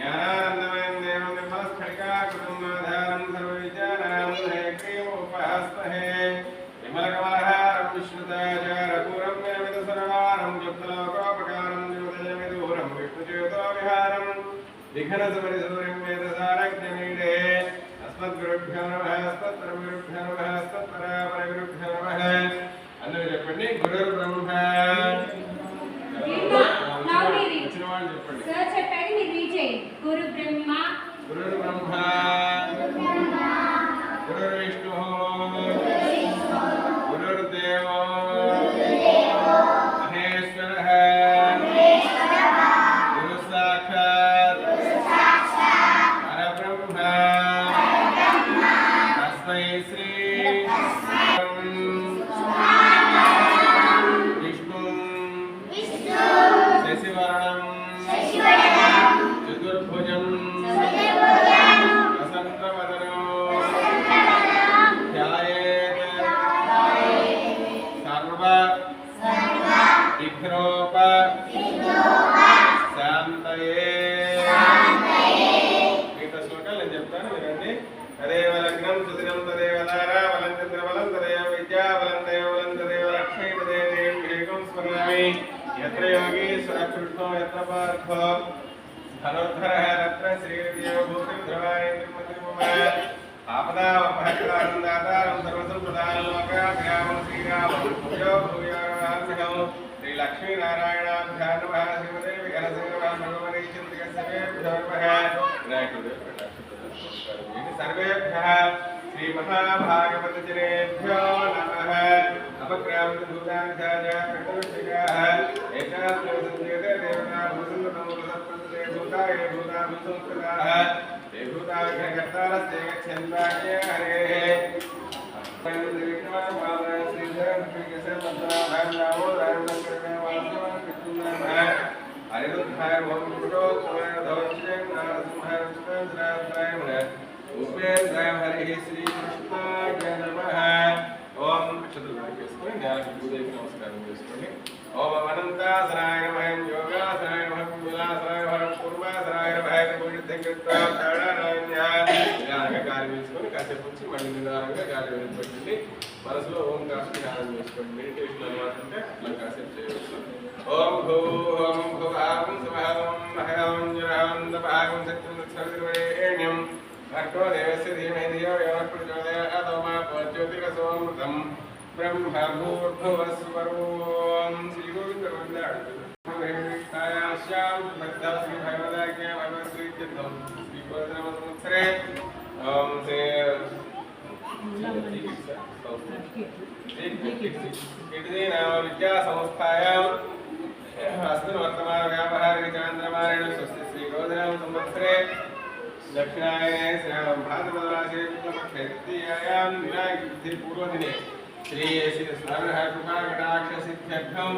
ज्ञानानन्दमयं देवं निर्मलस्फटिकाकृतिमाधारं सर्वविद्यानां हयग्रीवोपास्महे विमलकमलहारं विश्रुताचारपूरं विरमितसर्वारं युक्तलोकोपकारं ज्योतिषमिदूरं विष्णुज्योतोविहारं विघ्नसुपरिसूर्यं वेदसारज्ञमीडे अस्मद्गुरुभ्यो नमः अस्मत्परमगुरुभ्यो नमः अस्मत्परापरगुरुभ्यो नमः అందరూ చెప్పండి గురుర్బ్రహ్మ వచ్చిన వాళ్ళు చెప్పండి సార్ చెప్పండి మీరు రీచ్ అయ్యండి గురుర్బ్రహ్మ గురుర్విష్ణు గురుర్దేవో మహేశ్వరః గురు సాక్షాత్ పరబ్రహ్మ తస్మై శ్రీ चतुर्भुजं वसन्तवदनो ध्यायेत् सर्वविघ्नोपशान्तये మిగతా శ్లోకాలు నేను చెప్తాను వినండి. తదేవ లగ్నం సుదినం తదేవ తారాబలం చంద్రబలం తదేవ విద్యాబలం దేవబలం తదేవ లక్ష్మీ తదేవ ఏకం స్మరామి यत्र योगीश्वर कृष्णो यत्र पार्थो धनुर्धरः तत्र श्रीदेव भूतिं ध्रुवायेन्द्रमतिर्मम आपदावपहर्तारं दातारं सर्वसम्प्रदानं लोकाभ्यामं श्रीरामं भूयो भूयार्हं श्रीलक्ष्मीनारायणाभ्यां नमः श्रीमते विघ्नसिंहनमः भगवते चिन्तिकस्येभ्यो नमः सर्वेभ्यः श्रीमहाभागवतजनेभ्यो नमः अपक्रान्तभूतान्धाय प्रतोषिकाः एकात्मसंजयते देवता भूसुन्दतमोदसत्पन्ते भूताय भूता भूसंस्कृताः ते भूताघ्नकर्तारस्ते गच्छन्ताज्ञे हरेः अनिरुद्धाय भोगपुरोत्तमाय धौच्यं नारसिंहाय विष्णुन्द्राय उपेन्द्राय हरिः श्रीकृष्णाय नमः ओम चतुर्वेदीय न्याय गुरुदेव नमस्कार చేసుకోండి ओम अनंतासनाय नमः योगासनाय नमः विलासनाय नमः पूर्वासनाय नमः गोविंदकृत्वा ताड़ानाय ఇలాగ గాలి వేసుకొని కాసేపు వచ్చి మళ్ళీ నిదానంగా గాలి వదిలిపెట్టండి మనసులో ఓం కాస్త ధ్యానం చేసుకోండి మెడిటేషన్ అలవాటు ఉంటే అట్లా కాసేపు చేయవచ్చు ఓం భూం భువాం స్వహం మహం జరాందపాగం సత్యం సర్వేణ్యం భర్గో దేవస్య ధీమహి ధియో యో నః ప్రచోదయాత్ ఓమా జ్యోతిరసోమృతం ब्रह्मभूर्भुवस्वरों श्री गोविंद वंदनायाश्याम भक्ता श्री भगवदाज्ञा भगवत श्री चित्तम श्री गोविंद संवत्सरे ओम से इति नाम विद्या संस्थायां अस्मिन् वर्तमान व्यापारिक चन्द्रमारेण स्वस्ति श्री गोविंद संवत्सरे दक्षिणायने श्रावण भाद्रपदमासे शुक्लपक्षे तृतीयायां विनायकतिथि पूर्वदिने श्री स्वामिनः कृपाकटाक्षसिद्ध्यर्थं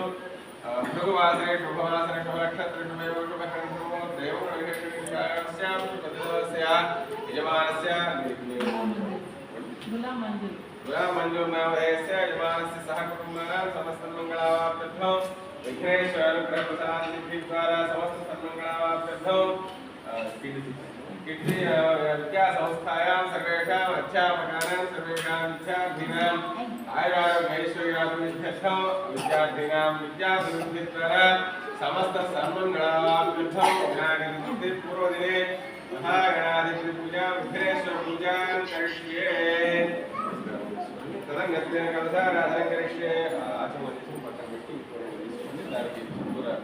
भृगुवासरे शुभवासरे शुभनक्षत्रे शुभयोगे शुभकर्मणो देवोर्विशेषस्य यजमानस्य गुलामञ्जूर नामधेयस्य यजमानस्य सह कुटुम्बानां समस्तमङ्गलावाप्त्यर्थं विघ्नेश्वरानुग्रहप्रसादसिद्धिद्वारा समस्तसन्मङ्गलावाप्त्यर्थं विद्या संस्थायां सर्वेषाम् अध्यापकानां सर्वेषां विद्यार्थिनाम् आयुरारोग्यैश्वर्याभिवृद्ध्यर्थं विद्यार्थिनां विद्याभिवृद्धिद्वारा समस्तसन्मङ्गलावाप्त्यर्थं गणाधिपतिपूर्वदिने महागणाधिपतिपूजा विघ्नेश्वरपूजां करिष्ये तदङ्गत्वेन कलशाराधनं करिष्ये